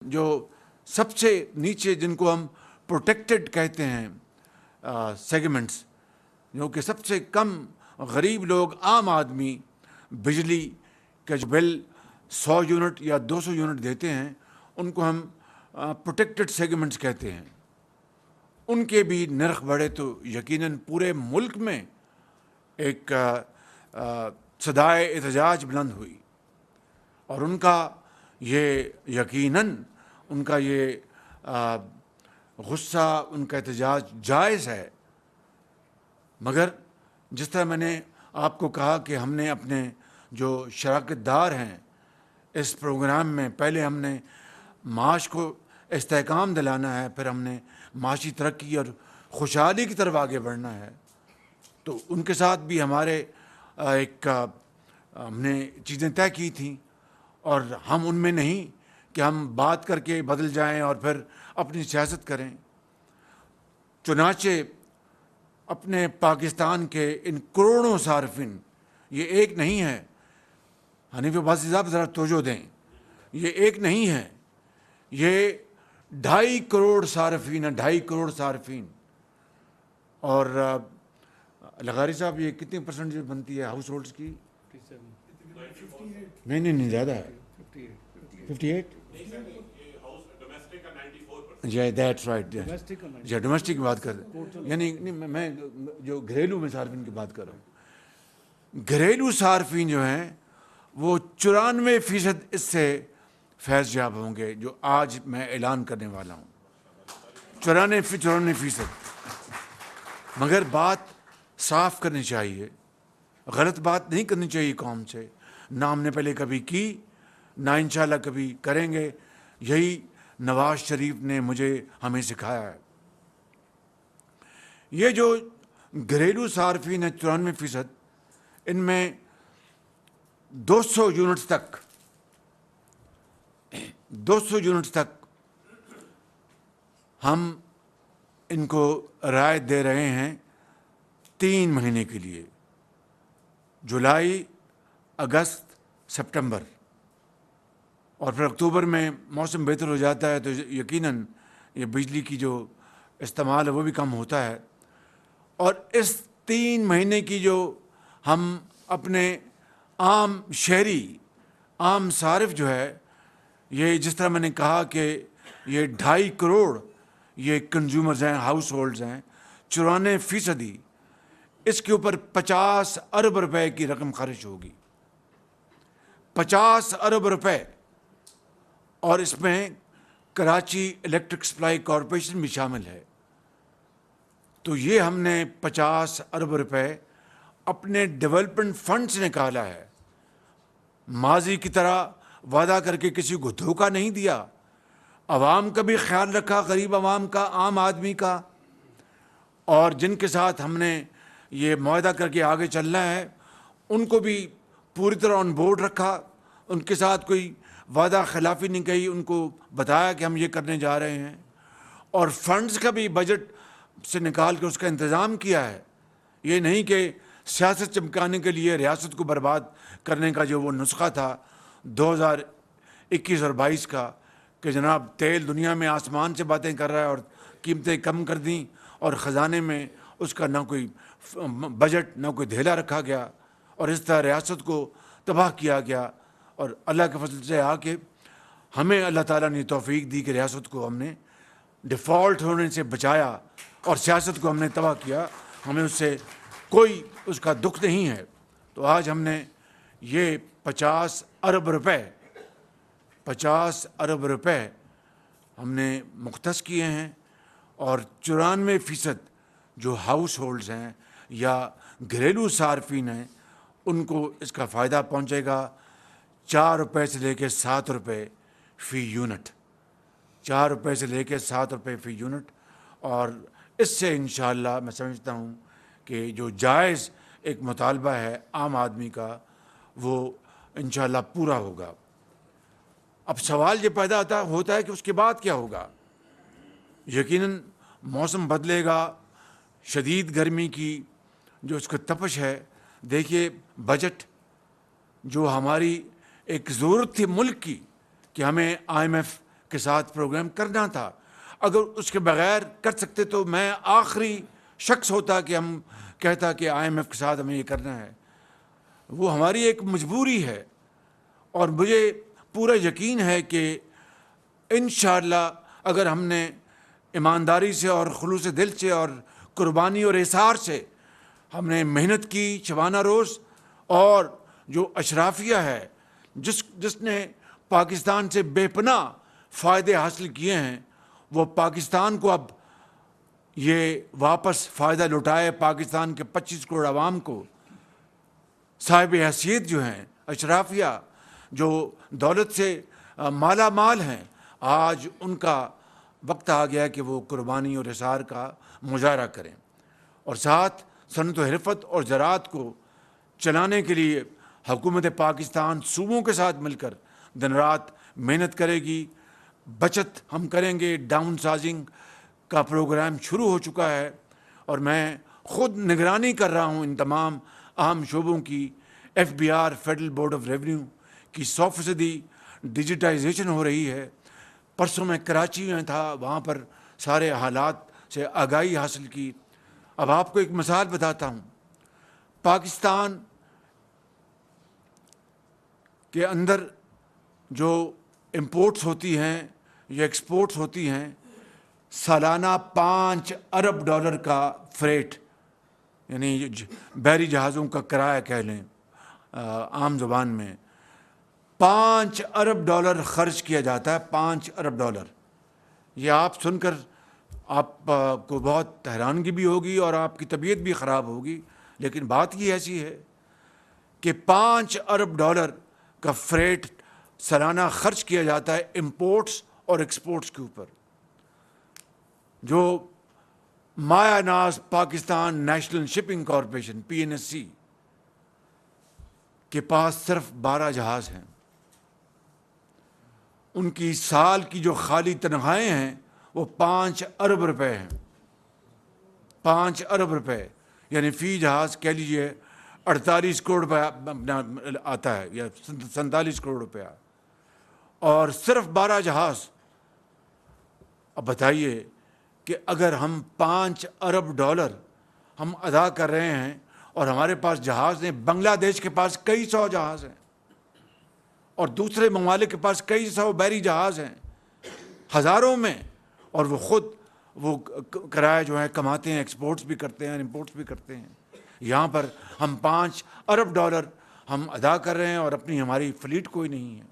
جو سب سے نیچے جن کو ہم پروٹیکٹڈ کہتے ہیں سیگمنٹس، جو کہ سب سے کم غریب لوگ، عام آدمی بجلی کا جو بل 100 یونٹ یا 200 یونٹ دیتے ہیں، ان کو ہم پروٹیکٹڈ سیگمنٹس کہتے ہیں. ان کے بھی نرخ بڑھے تو یقیناً پورے ملک میں ایک صدائے احتجاج بلند ہوئی، اور ان کا یہ یقیناً ان کا یہ غصہ، ان کا احتجاج جائز ہے. مگر جس طرح میں نے آپ کو کہا کہ ہم نے اپنے جو شراکت دار ہیں اس پروگرام میں، پہلے ہم نے معاش کو استحکام دلانا ہے، پھر ہم نے معاشی ترقی اور خوشحالی کی طرف آگے بڑھنا ہے. تو ان کے ساتھ بھی ہمارے ہم نے چیزیں طے کی تھیں، اور ہم ان میں نہیں کہ ہم بات کر کے بدل جائیں اور پھر اپنی سیاست کریں. چنانچہ اپنے پاکستان کے ان کروڑوں صارفین، یہ ایک نہیں ہے، حنیف عباسی صاحب ذرا توجہ دیں، یہ ایک نہیں ہے، یہ 2.5 کروڑ صارفین ہیں، 2.5 کروڑ صارفین. اور لغاری صاحب یہ کتنی پرسنٹ بنتی ہے ہاؤس ہولڈس کی؟ نہیں زیادہ ہے، 58. جی دیٹس رائٹ، جی ڈومیسٹک کی بات کر رہے ہیں، یعنی میں جو گھریلو میں صارفین کی بات کر رہا ہوں. گھریلو صارفین جو ہیں وہ 94% اس سے فیض یاب ہوں گے، جو آج میں اعلان کرنے والا ہوں. 94%. مگر بات صاف کرنی چاہیے، غلط بات نہیں کرنی چاہیے قوم سے، نہ ہم نے پہلے کبھی کی، نہ انشاءاللہ کبھی کریں گے. یہی نواز شریف نے ہمیں سکھایا ہے. یہ جو گھریلو صارفین ہیں 94%، ان میں 200 یونٹس تک ہم ان کو رعایت دے رہے ہیں 3 مہینے کے لیے، جولائی، اگست، سپٹمبر. اور پھر اکتوبر میں موسم بہتر ہو جاتا ہے تو یقیناً یہ بجلی کی جو استعمال ہے وہ بھی کم ہوتا ہے. اور اس 3 مہینے کی جو ہم اپنے عام شہری، عام صارف جو ہے، یہ جس طرح میں نے کہا کہ یہ 2.5 کروڑ یہ کنزیومرز ہیں، ہاؤس ہولڈز ہیں، 94%، اس کے اوپر 50 ارب روپے کی رقم خرچ ہوگی. 50 ارب روپے. اور اس میں کراچی الیکٹرک سپلائی کارپوریشن بھی شامل ہے. تو یہ ہم نے 50 ارب روپے اپنے ڈیولپمنٹ فنڈ سے نکالا ہے. ماضی کی طرح وعدہ کر کے کسی کو دھوکہ نہیں دیا، عوام کا بھی خیال رکھا، غریب عوام کا، عام آدمی کا. اور جن کے ساتھ ہم نے یہ معاہدہ کر کے آگے چلنا ہے ان کو بھی پوری طرح آن بورڈ رکھا، ان کے ساتھ کوئی وعدہ خلافی نہیں کہی، ان کو بتایا کہ ہم یہ کرنے جا رہے ہیں. اور فنڈز کا بھی بجٹ سے نکال کے اس کا انتظام کیا ہے. یہ نہیں کہ سیاست چمکانے کے لیے ریاست کو برباد کرنے کا جو وہ نسخہ تھا 2021 اور 22 کا، کہ جناب تیل دنیا میں آسمان سے باتیں کر رہا ہے اور قیمتیں کم کر دیں، اور خزانے میں اس کا نہ کوئی بجٹ، نہ کوئی دھیلا رکھا گیا، اور اس طرح ریاست کو تباہ کیا گیا. اور اللہ کے فضل سے آ کے ہمیں اللہ تعالیٰ نے توفیق دی کہ ریاست کو ہم نے ڈیفالٹ ہونے سے بچایا، اور سیاست کو ہم نے تباہ کیا. ہمیں اس سے کوئی اس کا دکھ نہیں ہے. تو آج ہم نے یہ 50 ارب روپے ہم نے مختص کیے ہیں. اور 94% جو ہاؤس ہولڈز ہیں یا گھریلو صارفین ہیں ان کو اس کا فائدہ پہنچے گا. 4 روپے سے لے کے 7 روپے فی یونٹ، 4 روپے سے لے کے 7 روپے فی یونٹ. اور اس سے انشاءاللہ میں سمجھتا ہوں کہ جو جائز ایک مطالبہ ہے عام آدمی کا وہ انشاءاللہ پورا ہوگا. اب سوال یہ پیدا ہوتا ہے کہ اس کے بعد کیا ہوگا. یقیناً موسم بدلے گا، شدید گرمی کی جو اس کو تپش ہے. دیکھیے بجٹ جو ہماری ایک ضرورت تھی ملک کی کہ ہمیں IMF کے ساتھ پروگرام کرنا تھا. اگر اس کے بغیر کر سکتے تو میں آخری شخص ہوتا کہ ہم کہتا کہ IMF کے ساتھ ہمیں یہ کرنا ہے. وہ ہماری ایک مجبوری ہے, اور مجھے پورا یقین ہے کہ انشاءاللہ اگر ہم نے ایمانداری سے اور خلوص دل سے اور قربانی اور احسار سے ہم نے محنت کی شبانہ روز, اور جو اشرافیہ ہے جس نے پاکستان سے بے پناہ فائدے حاصل کیے ہیں, وہ پاکستان کو اب یہ واپس فائدہ لوٹائے. پاکستان کے 25 کروڑ عوام کو صاحب حیثیت جو ہیں اشرافیہ, جو دولت سے مالا مال ہیں, آج ان کا وقت آ گیا کہ وہ قربانی اور احسار کا مظاہرہ کریں. اور ساتھ صنعت و حرفت اور زراعت کو چلانے کے لیے حکومت پاکستان صوبوں کے ساتھ مل کر دن رات محنت کرے گی. بچت ہم کریں گے. ڈاؤن سائزنگ کا پروگرام شروع ہو چکا ہے, اور میں خود نگرانی کر رہا ہوں ان تمام اہم شعبوں کی. FBR federal board of revenue کی 100% ڈیجیٹائزیشن ہو رہی ہے. پرسوں میں کراچی میں تھا, وہاں پر سارے حالات سے آگاہی حاصل کی. اب آپ کو ایک مثال بتاتا ہوں. پاکستان کے اندر جو امپورٹس ہوتی ہیں یا ایکسپورٹس ہوتی ہیں, سالانہ $5 ارب کا فریٹ, یعنی بحری جہازوں کا کرایہ کہہ لیں عام زبان میں, $5 ارب خرچ کیا جاتا ہے. $5 ارب. یہ آپ سن کر آپ کو بہت حیرانگی بھی ہوگی اور آپ کی طبیعت بھی خراب ہوگی, لیکن بات یہ ایسی ہے کہ $5 ارب کا فریٹ سالانہ خرچ کیا جاتا ہے امپورٹس اور ایکسپورٹس کے اوپر. جو مایا ناز Pakistan national shipping corporation PNSC کے پاس صرف 12 جہاز ہیں. ان کی سال کی جو خالی تنخواہیں ہیں وہ $5 ارب ہیں. $5 ارب, یعنی فی جہاز کہہ لیجیے 48 کروڑ روپے آتا ہے یا 47 کروڑ روپیہ, اور صرف 12 جہاز. اب بتائیے کہ اگر ہم $5 ارب ہم ادا کر رہے ہیں اور ہمارے پاس جہاز ہیں, بنگلہ دیش کے پاس کئی سو جہاز ہیں, اور دوسرے ممالک کے پاس کئی سو بحری جہاز ہیں, ہزاروں میں, اور وہ خود وہ کرایہ جو ہے کماتے ہیں, ایکسپورٹس بھی کرتے ہیں, امپورٹس بھی کرتے ہیں. یہاں پر ہم $5 ارب ہم ادا کر رہے ہیں, اور اپنی ہماری فلیٹ کوئی نہیں ہے,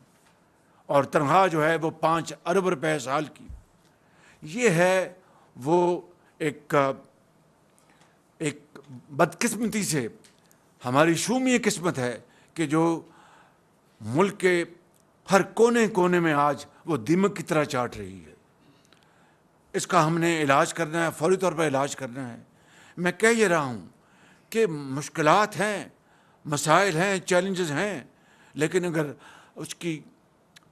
اور تنخواہ جو ہے وہ $5 ارب سال کی. یہ ہے وہ ایک بدقسمتی سے ہماری شومی قسمت ہے کہ جو ملک کے ہر کونے کونے میں آج وہ دیمک کی طرح چاٹ رہی ہے. اس کا ہم نے علاج کرنا ہے, فوری طور پر علاج کرنا ہے. میں کہہ یہ رہا ہوں کہ مشکلات ہیں, مسائل ہیں, چیلنجز ہیں, لیکن اگر اس کی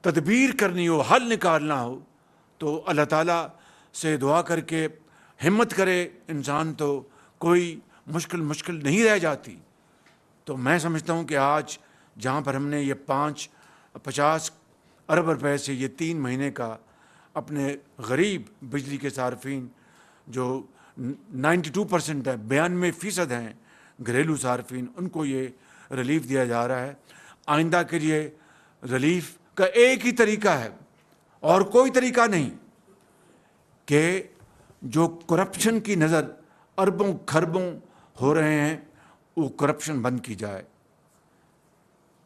تدبیر کرنی ہو, حل نکالنا ہو, تو اللہ تعالیٰ سے دعا کر کے ہمت کرے انسان, تو کوئی مشکل نہیں رہ جاتی. تو میں سمجھتا ہوں کہ آج جہاں پر ہم نے یہ 50 ارب روپے سے یہ 3 مہینے کا اپنے غریب بجلی کے صارفین جو 92% ہے, 92% ہیں گھریلو صارفین, ان کو یہ ریلیف دیا جا رہا ہے. آئندہ کے لیے ریلیف کا ایک ہی طریقہ ہے اور کوئی طریقہ نہیں کہ جو کرپشن کی نظر اربوں کھربوں ہو رہے ہیں وہ کرپشن بند کی جائے.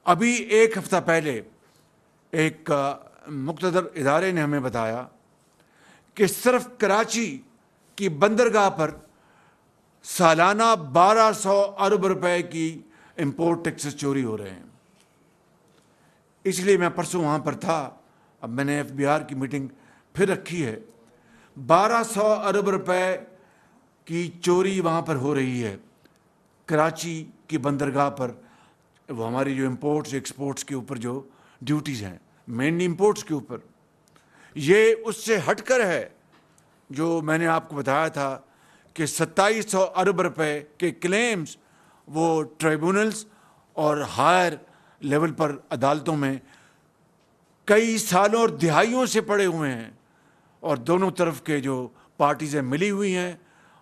ابھی 1 ہفتہ پہلے ایک مقتدر ادارے نے ہمیں بتایا کہ صرف کراچی کی بندرگاہ پر سالانہ 1200 ارب روپے کی امپورٹ ٹیکسز چوری ہو رہے ہیں. اس لیے میں پرسوں وہاں پر تھا, اب میں نے FBR کی میٹنگ پھر رکھی ہے. 1200 ارب روپے کی چوری وہاں پر ہو رہی ہے کراچی کی بندرگاہ پر. وہ ہماری جو امپورٹس ایکسپورٹس کے اوپر جو ڈیوٹیز ہیں, مینلی امپورٹس کے اوپر, یہ اس سے ہٹ کر ہے جو میں نے آپ کو بتایا تھا کہ 2700 ارب روپے کے کلیمز وہ ٹریبونلز اور ہائر لیول پر عدالتوں میں کئی سالوں اور دہائیوں سے پڑے ہوئے ہیں اور دونوں طرف کے جو پارٹیزیں ملی ہوئی ہیں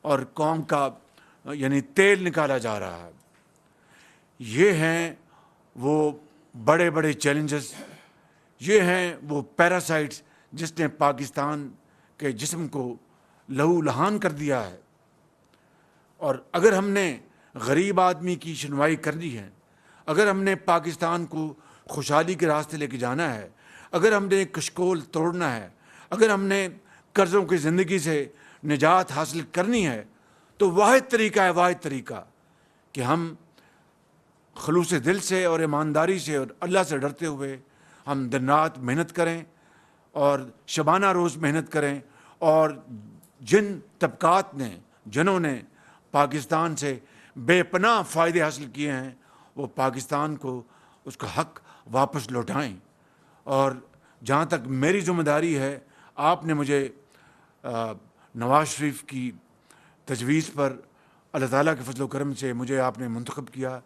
اور قوم کا یعنی تیل نکالا جا رہا ہے. یہ ہیں وہ بڑے بڑے چیلنجز، یہ ہیں وہ پیراسائٹس جس نے پاکستان کے جسم کو لہو لہان کر دیا ہے. اور اگر ہم نے غریب آدمی کی سنوائی کرنی ہے، اگر ہم نے پاکستان کو خوشحالی کے راستے لے کے جانا ہے، اگر ہم نے کشکول توڑنا ہے، اگر ہم نے قرضوں کی زندگی سے نجات حاصل کرنی ہے، تو واحد طریقہ کہ ہم خلوص دل سے اور ایمانداری سے اور اللہ سے ڈرتے ہوئے ہم دن رات محنت کریں اور شبانہ روز محنت کریں. اور جن طبقات نے، جنہوں نے پاکستان سے بے پناہ فائدے حاصل کیے ہیں، وہ پاکستان کو اس کا حق واپس لوٹائیں. اور جہاں تک میری ذمہ داری ہے، آپ نے مجھے نواز شریف کی تجویز پر اللہ تعالیٰ کے فضل و کرم سے مجھے آپ نے منتخب کیا.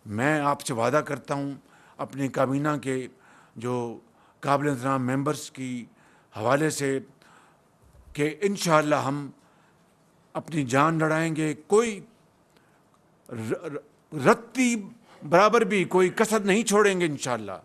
میں آپ سے وعدہ کرتا ہوں اپنی کابینہ کے جو قابل احترام ممبرس کی حوالے سے کہ انشاءاللہ ہم اپنی جان لڑائیں گے. کوئی رتی برابر بھی کوئی کسر نہیں چھوڑیں گے انشاءاللہ.